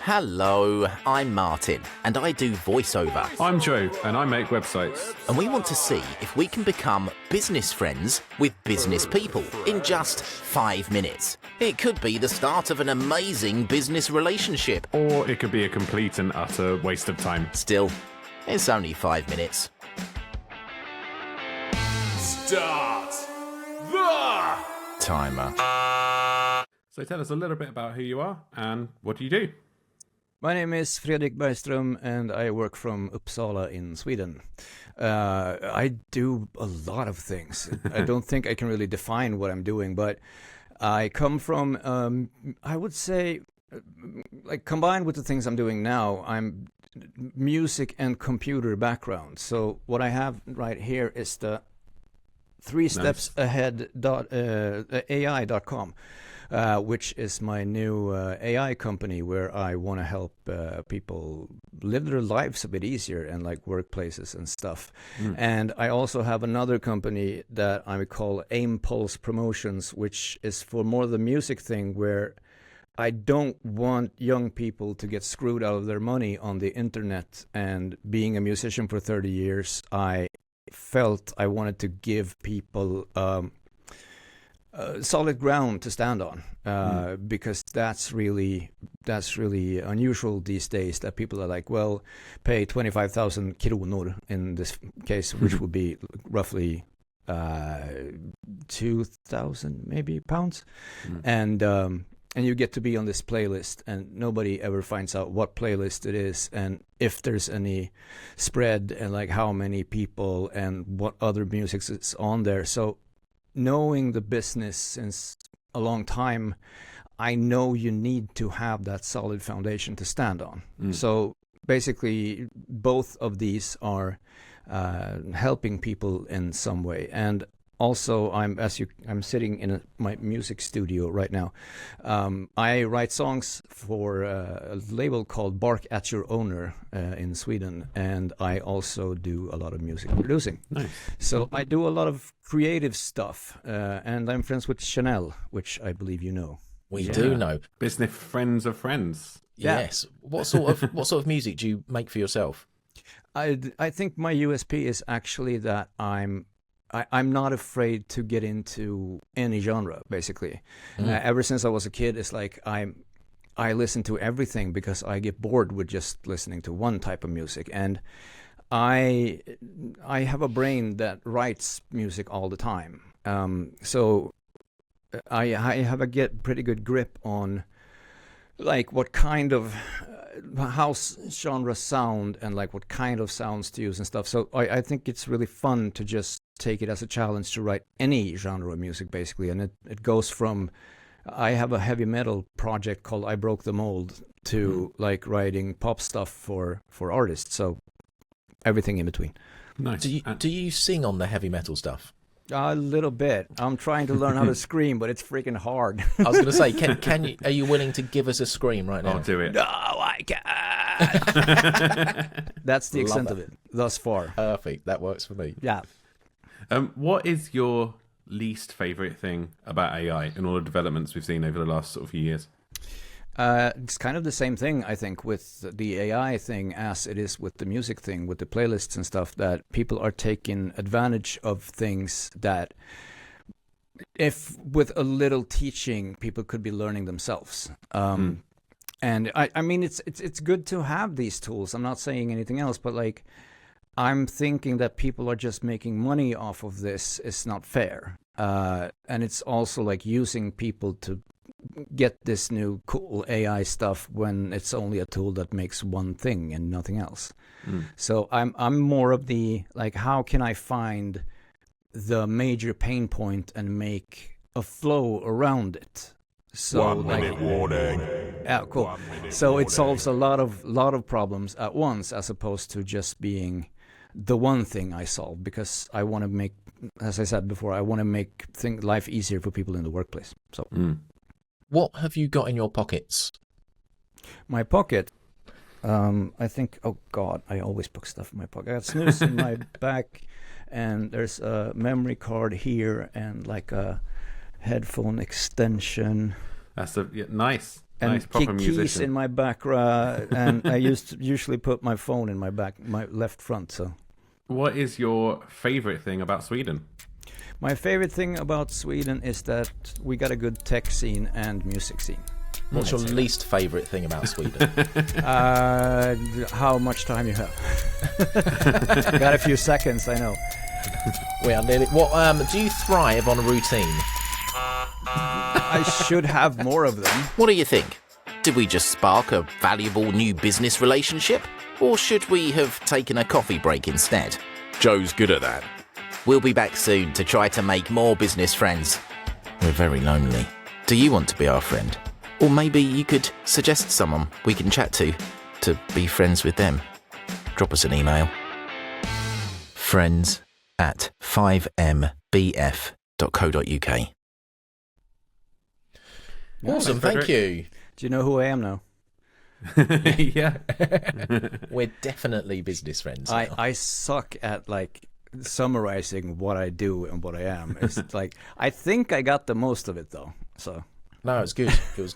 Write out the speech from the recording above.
Hello, I'm Martin, and I do voiceover. I'm Joe, and I make websites. And we want to see if we can become business friends with business people in just 5 minutes. It could be the start of an amazing business relationship. Or it could be a complete and utter waste of time. Still, it's only 5 minutes. Start the Timer. So tell us a little bit about who you are and what do you do? My name is Fredrik Bergström and I work from Uppsala in Sweden. I do a lot of things. I don't think I can really define what I'm doing, but I come from, I would say, like combined with the things I'm doing now, I'm music and computer background. So what I have right here is the 3 steps ahead AI.com. Which is my new AI company where I want to help people live their lives a bit easier and like workplaces and stuff. And I also have another company that I call Aim Pulse Promotions, which is for more the music thing where I don't want young people to get screwed out of their money on the internet. And being a musician for 30 years, I felt I wanted to give people solid ground to stand on, because that's really unusual these days that people are like, well, pay 25,000 kronor in this case, which would be roughly 2,000 maybe pounds, and you get to be on this playlist, and nobody ever finds out what playlist it is and if there's any spread and like how many people and what other music is on there. So knowing the business since a long time, I know you need to have that solid foundation to stand on. So basically, both of these are helping people in some way. And also, I'm sitting in my music studio right now. I write songs for a label called Bark at Your Owner in Sweden, and I also do a lot of music producing. Nice. So I do a lot of creative stuff, and I'm friends with Chanel, which I believe you know. We do know. Business friends of friends. Yes. What sort of music do you make for yourself? I think my USP is actually that I'm not afraid to get into any genre, basically. Ever since I was a kid, it's like I listen to everything because I get bored with just listening to one type of music. And I have a brain that writes music all the time. So I have a pretty good grip on like what kind of how genres sound and like what kind of sounds to use and stuff. So I think it's really fun to just take it as a challenge to write any genre of music, basically. And it goes from, I have a heavy metal project called I Broke the Mold to like writing pop stuff for artists. So everything in between. Nice. Do you sing on the heavy metal stuff? A little bit. I'm trying to learn how to scream, but it's freaking hard. I was going to say, can you? Are you willing to give us a scream right now? I'll do it. No, I can't. That's the extent of it thus far. Perfect. That works for me. Yeah. What is your least favorite thing about AI and all the developments we've seen over the last sort of few years? It's kind of the same thing, I think, with the AI thing as it is with the music thing, with the playlists and stuff, that people are taking advantage of things that if with a little teaching, people could be learning themselves. And I mean, it's good to have these tools. I'm not saying anything else, but like, I'm thinking that people are just making money off of this is not fair. And it's also like using people to get this new cool AI stuff when it's only a tool that makes one thing and nothing else. So I'm more of the like, how can I find the major pain point and make a flow around it? So 1 minute warning. Yeah, cool. So it solves a lot of problems at once, as opposed to just being the one thing I solve, because I want to make, as I said before, I want to make life easier for people in the workplace. So. What have you got in your pockets? My pocket, I think, oh God, I always put stuff in my pocket. I got snooze in my back, and there's a memory card here and like a headphone extension. That's nice. and Nice, proper keys musician. in my back, and I usually put my phone in my left front. So What is your favorite thing about Sweden? my favorite thing about Sweden is that we got a good tech scene and music scene. What's your least favourite thing about Sweden? How much time you have? Got a few seconds, I know. We are nearly. What? Do you thrive on a routine? I should have more of them. What do you think? Did we just spark a valuable new business relationship? Or should we have taken a coffee break instead? Joe's good at that. We'll be back soon to try to make more business friends. We're very lonely. Do you want to be our friend? Or maybe you could suggest someone we can chat to be friends with them. Drop us an email. friends@5mbf.co.uk. Awesome, thank you. Do you know who I am now? Yeah. We're definitely business friends. I suck at like summarizing what I do and what I am. It's like I think I got the most of it though. So No, it's good. It was